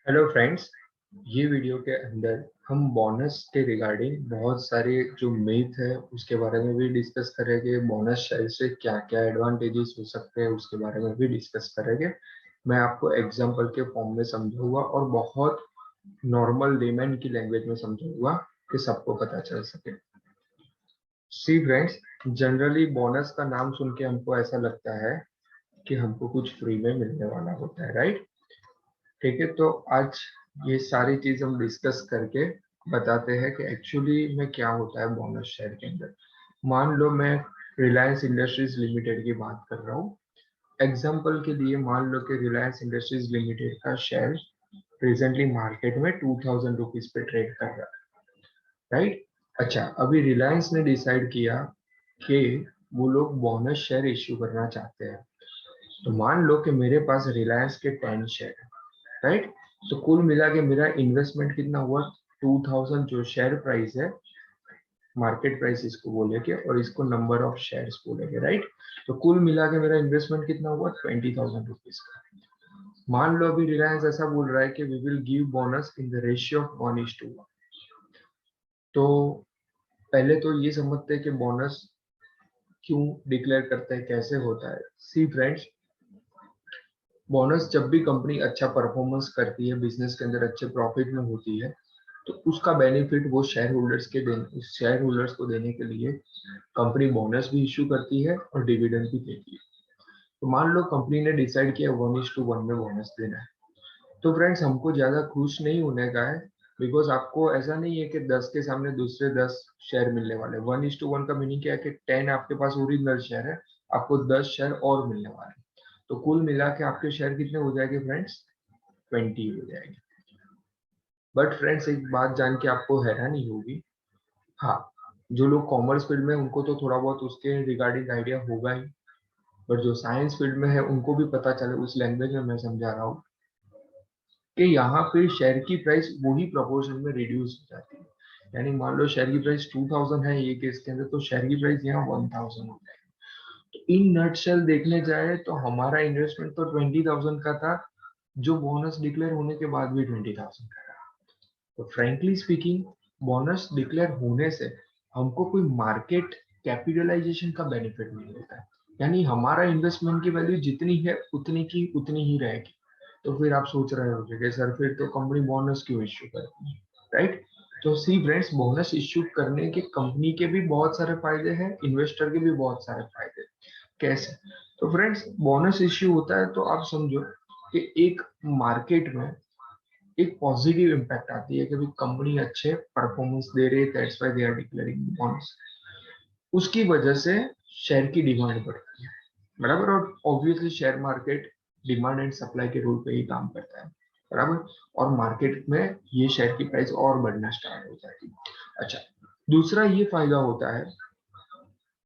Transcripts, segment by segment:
Hello friends, ये video के अंदर हम बोनस के रिगार्डिंग बहुत सारे जो मिथ है उसके बारे में भी डिस्कस करेंगे। बोनस शेयर से क्या क्या एडवांटेजेस हो सकते हैं उसके बारे में भी डिस्कस करेंगे। मैं आपको एग्जांपल के फॉर्म में समझाऊंगा और बहुत नॉर्मल लेमैन की लैंग्वेज में समझाऊंगा कि सबको पता चल सके। सी फ्रेंड्स, जनरली बोनस का नाम सुन के हमको ऐसा लगता है कि हमको कुछ फ्री में मिलने वाला होता है, राइट? ठीक है, तो आज ये सारी चीज हम डिस्कस करके बताते हैं कि एक्चुअली में क्या होता है बोनस शेयर के अंदर। मान लो मैं रिलायंस इंडस्ट्रीज लिमिटेड की बात कर रहा हूँ। एग्जाम्पल के लिए मान लो कि रिलायंस इंडस्ट्रीज लिमिटेड का शेयर प्रेजेंटली मार्केट में 2000 रुपीज पे ट्रेड कर रहा है, राइट? अच्छा, अभी रिलायंस ने डिसाइड किया कि वो लोग बोनस शेयर इश्यू करना चाहते हैं। तो मान लो कि मेरे पास रिलायंस के 10 शेयर है, राइट? तो कुल मिला के मेरा इन्वेस्टमेंट कितना हुआ? 2000 जो शेयर प्राइस है, मार्केट प्राइस इसको बोलेंगे और इसको नंबर ऑफ शेयर्स बोलेंगे, राइट? तो कुल मिला के मेरा इन्वेस्टमेंट कितना हुआ? 20,000 रुपीज का। मान लो अभी रिलायंस ऐसा बोल रहा है कि we will give bonus in the ratio of 1:1। तो पहले तो ये समझते हैं कि बोनस क्यों डिक्लेयर करते हैं, कैसे होता है। सी फ्रेंड्स, बोनस जब भी कंपनी अच्छा परफॉर्मेंस करती है, बिजनेस के अंदर अच्छे प्रॉफिट में होती है, तो उसका बेनिफिट वो शेयर होल्डर्स को देने के लिए कंपनी बोनस भी इश्यू करती है और डिविडेंड भी देती है। तो मान लो कंपनी ने डिसाइड किया 1:1 में बोनस देना है। तो फ्रेंड्स, हमको ज्यादा खुश नहीं होने का है, बिकॉज आपको ऐसा नहीं है कि 10 के सामने दूसरे 10 शेयर मिलने वाले। 1:1 का मीनिंग क्या है कि 10 आपके पास ओरिजिनल शेयर है, आपको 10 शेयर और मिलने वाले। तो कुल मिला के आपके शेयर कितने हो जाएंगे फ्रेंड्स? 20 हो जाएंगे। बट फ्रेंड्स, एक बात जान के आपको हैरानी होगी। हाँ, जो लोग कॉमर्स फील्ड में उनको तो थोड़ा बहुत उसके रिगार्डिंग आइडिया होगा ही, बट जो साइंस फील्ड में है उनको भी पता चले उस लैंग्वेज में मैं समझा रहा हूँ कि यहाँ पे शेयर की प्राइस वही प्रोपोर्शन में रिड्यूस हो जाती है। यानी मान लो शेयर की प्राइस 2000 है ये केस के अंदर, तो शेयर की प्राइस यहाँ 1000 हो जाएगी। तो इन नटशेल देखने जाए तो हमारा इन्वेस्टमेंट तो 20,000 का था, जो बोनस डिक्लेयर होने के बाद भी 20,000 का रहा। तो फ्रेंकली स्पीकिंग, बोनस डिक्लेयर होने से हमको कोई मार्केट कैपिटलाइजेशन का बेनिफिट नहीं होता है। यानी हमारा इन्वेस्टमेंट की वैल्यू जितनी है उतनी की उतनी ही रहेगी। तो फिर आप सोच रहे होंगे कि सर फिर तो कंपनी बोनस क्यों इश्यू करती है, राइट? तो सी फ्रेंड्स, बोनस इश्यू करने के कंपनी के भी बहुत सारे फायदे हैं, इन्वेस्टर के भी बहुत सारे फायदे हैं। कैसे? तो फ्रेंड्स, बोनस इश्यू होता है तो आप समझो कि एक मार्केट में एक पॉजिटिव इम्पैक्ट आती है कि भाई कंपनी अच्छे परफॉर्मेंस दे रही है, that's why they are declaring bonus. उसकी वजह से शेयर की डिमांड बढ़ती है, बराबर? और obviously share market demand and supply के रूल पे ही काम करता है, बराबर? और मार्केट में ये शेयर की प्राइस और बढ़ना स्टार्ट हो जाती है। अच्छा, दूसरा ये फायदा होता है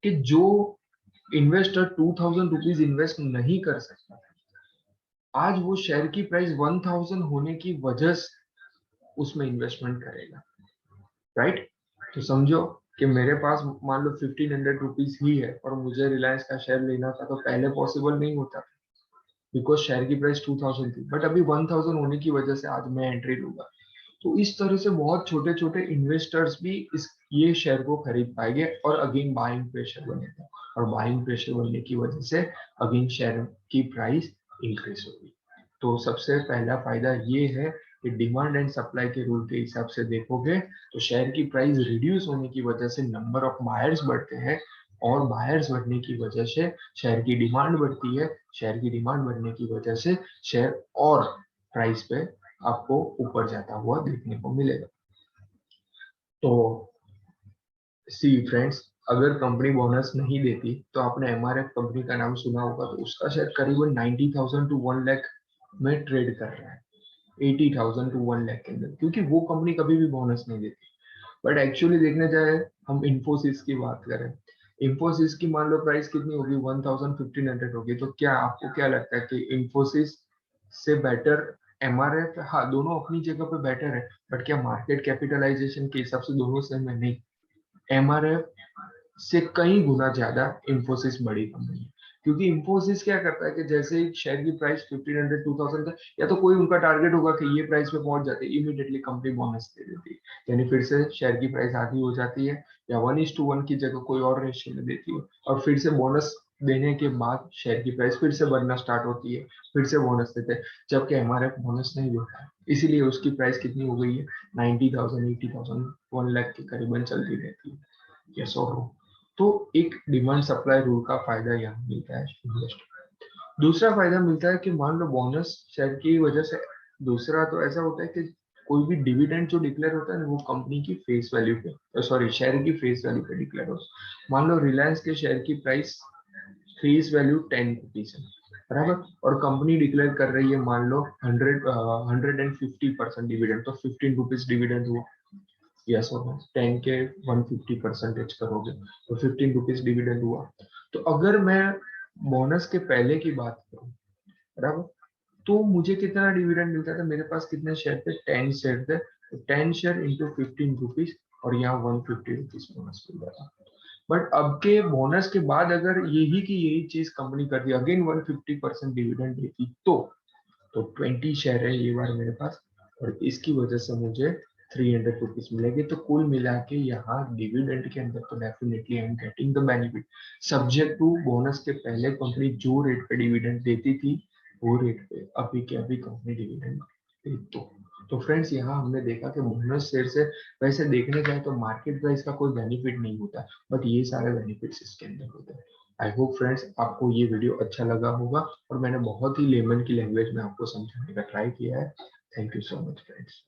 कि जो इन्वेस्टर 2000 रुपीज इन्वेस्ट नहीं कर सकता, आज वो शेयर की प्राइस 1000 होने की वजह से उसमें इन्वेस्टमेंट करेगा, राइट? तो समझो कि मेरे पास मान लो 1500 रुपीज ही है और मुझे रिलायंस का शेयर लेना था, तो पहले पॉसिबल नहीं होता बिकॉज शेयर की प्राइस 2000 थी, बट अभी 1000 होने की वजह से आज मैं एंट्री लूंगा। तो इस तरह से बहुत छोटे छोटे इन्वेस्टर्स भी इस ये शेयर को खरीद पाएंगे और अगेन बाइंग प्रेशर बनेगा, और बाइंग प्रेशर बनने की वजह से अगेन शेयर की प्राइस इंक्रीज होगी। तो सबसे पहला फायदा ये है कि डिमांड एंड सप्लाई के रूल के हिसाब से देखोगे तो शेयर की प्राइस रिड्यूस होने की वजह से नंबर ऑफ बायर्स बढ़ते हैं, और बायर्स बढ़ने की वजह से शेयर की डिमांड बढ़ती है। शेयर की डिमांड बढ़ने की वजह से शेयर और प्राइस पे आपको ऊपर जाता हुआ देखने को मिलेगा। तो सी फ्रेंड्स, अगर कंपनी बोनस नहीं देती तो आपने एमआरएफ कंपनी का नाम सुना होगा, तो उसका शेयर करीबन 90,000 टू 1 लाख में ट्रेड कर रहा है। 80,000 टू 1 लाख के अंदर, क्योंकि वो कंपनी कभी भी बोनस नहीं देती। बट एक्चुअली देखने जाए, हम इंफोसिस की बात करें, इंफोसिस की मान लो प्राइस कितनी होगी? 1500 होगी। तो क्या आपको क्या लगता है कि इंफोसिस से बेटर एमआरएफ? हाँ, दोनों अपनी जगह पे बेटर है, बट क्या मार्केट कैपिटलाइजेशन के हिसाब से दोनों सेम है? नहीं। एमआरएफ से कई गुना ज्यादा इंफोसिस बड़ी कंपनी है। क्योंकि इंफोसिस क्या करता है कि जैसे ही शेयर की प्राइस 1500 2000 का, या तो कोई उनका टारगेट होगा कि ये प्राइस पे पहुंच जाते हैं, इमीडिएटली कंपनी बोनस दे देती है, यानी फिर से शेयर की प्राइस आधी हो जाती है, या 1:1 की जगह कोई और रेशियो में देती है, और फिर से बोनस देने के बाद शेयर की प्राइस फिर से बढ़ना स्टार्ट होती है, फिर से बोनस देते हैं, जबकि हमारे बोनस नहीं देता है, इसीलिए उसकी प्राइस कितनी हो गई है, 90,000 80,000 1 लाख के करीबन चलती रहती है। यस और नो। तो एक डिमांड सप्लाई रूल का फायदा यहाँ मिलता है इन्वेस्टर। दूसरा फायदा मिलता है कि मान लो बोनस शेयर की वजह से, दूसरा तो ऐसा होता है कि कोई भी डिविडेंड जो डिक्लेयर होता है ना, वो कंपनी की फेस वैल्यू पे, सॉरी शेयर की फेस वैल्यू पे डिक्लेयर होता है। मान लो रिलायंस के शेयर की प्राइस फेस वैल्यू 10 रुपीज है, बराबर, और कंपनी डिक्लेयर कर रही है मान लो 150% डिविडेंड, तो 15 रुपीज डिविडेंड हुआ। यस और नो, 10 के 150% करोगे तो 15 रुपीज डिविडेंड हुआ। तो अगर मैं बोनस के पहले की बात करूं, बराबर, तो मुझे कितना डिविडेंड मिलता था, मेरे पास कितने शेयर थे, 10 शेयर थे, तो 10 शेयर इंटू 15 रुपीज, और यहाँ 150 रुपीज बोनस मिल जाता। बट अब के बोनस के बाद अगर यही की यही चीज कंपनी करती, अगेन 150% डिविडेंड देती, तो 20 शेयर है ये बार मेरे पास, और इसकी वजह से मुझे 300 रुपीज मिलेगी। तो कुल मिला के यहाँ डिविडेंड के अंदर तो definitely I am getting the benefit, subject to bonus के पहले कंपनी जो रेट पे डिविडेंड देती थी, वो रेट पे अभी के अभी कंपनी डिविडेंड दे। तो फ्रेंड्स, यहाँ हमने देखा कि बोनस शेयर से वैसे देखने जाए तो मार्केट प्राइस का कोई बेनिफिट नहीं होता, बट ये सारे बेनिफिट्स इसके अंदर होते हैं। आई होप फ्रेंड्स आपको ये वीडियो अच्छा लगा होगा, और मैंने बहुत ही लेमन की लैंग्वेज में आपको समझाने का ट्राई किया है। Thank you so much friends.